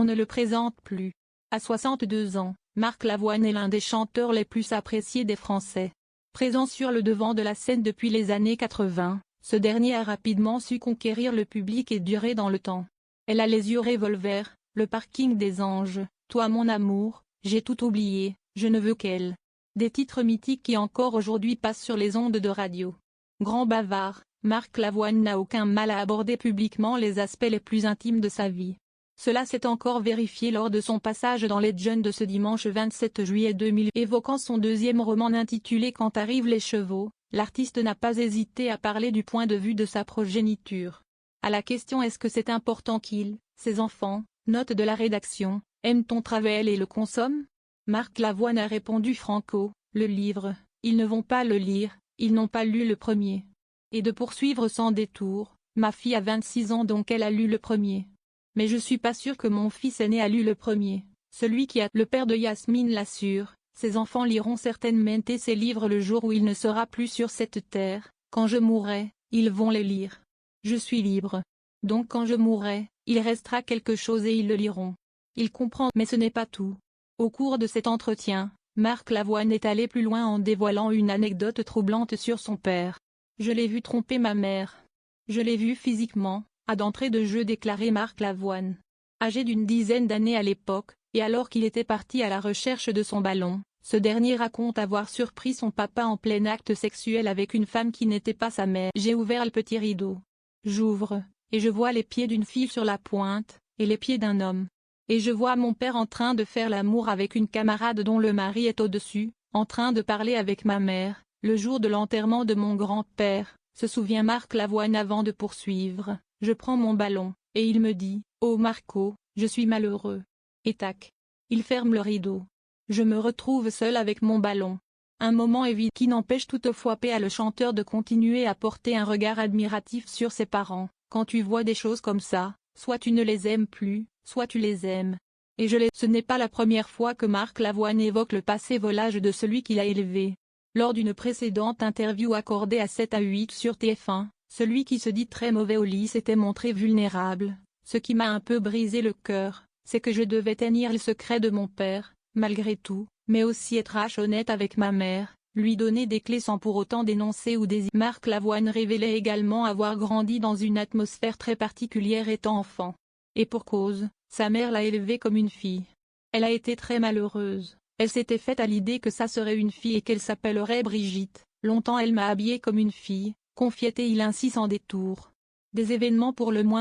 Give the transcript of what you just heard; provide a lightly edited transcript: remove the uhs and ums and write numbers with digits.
on ne le présente plus. À 62 ans, Marc Lavoine est l'un des chanteurs les plus appréciés des Français. Présent sur le devant de la scène depuis les années 80, ce dernier a rapidement su conquérir le public et durer dans le temps. Elle a les yeux revolver, le parking des anges, toi mon amour, j'ai tout oublié, je ne veux qu'elle. Des titres mythiques qui encore aujourd'hui passent sur les ondes de radio. Grand bavard, Marc Lavoine n'a aucun mal à aborder publiquement les aspects les plus intimes de sa vie. Cela s'est encore vérifié lors de son passage dans Les Jeunes de ce dimanche 27 juillet 2000. Évoquant son deuxième roman intitulé Quand arrivent les chevaux, l'artiste n'a pas hésité à parler du point de vue de sa progéniture. À la question est-ce que c'est important qu'ils, ses enfants, note de la rédaction, aiment ton travail et le consomment, Marc Lavoine a répondu franco, le livre, ils ne vont pas le lire, ils n'ont pas lu le premier. Et de poursuivre sans détour, ma fille a 26 ans donc elle a lu le premier. Mais je suis pas sûr que mon fils aîné a lu le premier. Celui qui a le père de Yasmine l'assure, ses enfants liront certainement ces livres le jour où il ne sera plus sur cette terre, quand je mourrai, ils vont les lire. Je suis libre. Donc quand je mourrai, il restera quelque chose et ils le liront. Il comprend mais ce n'est pas tout. Au cours de cet entretien, Marc Lavoine est allé plus loin en dévoilant une anecdote troublante sur son père. Je l'ai vu tromper ma mère. Je l'ai vu physiquement, a d'entrée de jeu déclaré Marc Lavoine. Âgé d'une dizaine d'années à l'époque, et alors qu'il était parti à la recherche de son ballon, ce dernier raconte avoir surpris son papa en plein acte sexuel avec une femme qui n'était pas sa mère. J'ai ouvert le petit rideau. J'ouvre, et je vois les pieds d'une fille sur la pointe, et les pieds d'un homme. Et je vois mon père en train de faire l'amour avec une camarade dont le mari est au-dessus, en train de parler avec ma mère, le jour de l'enterrement de mon grand-père, se souvient Marc Lavoine avant de poursuivre. Je prends mon ballon, et il me dit, « Oh Marco, je suis malheureux. » Et tac. Il ferme le rideau. Je me retrouve seul avec mon ballon. Un moment évite qui n'empêche toutefois pas le chanteur de continuer à porter un regard admiratif sur ses parents. Quand tu vois des choses comme ça, soit tu ne les aimes plus, soit tu les aimes. Et ce n'est pas la première fois que Marc Lavoine évoque le passé volage de celui qu'il a élevé. Lors d'une précédente interview accordée à 7 à 8 sur TF1, celui qui se dit très mauvais au lit s'était montré vulnérable. Ce qui m'a un peu brisé le cœur, c'est que je devais tenir le secret de mon père, malgré tout, mais aussi être honnête avec ma mère, lui donner des clés sans pour autant dénoncer ou désigner. Marc Lavoine révélait également avoir grandi dans une atmosphère très particulière étant enfant. Et pour cause, sa mère l'a élevé comme une fille. Elle a été très malheureuse. Elle s'était faite à l'idée que ça serait une fille et qu'elle s'appellerait Brigitte. Longtemps elle m'a habillée comme une fille, confiait-il ainsi sans détour. Des événements pour le moins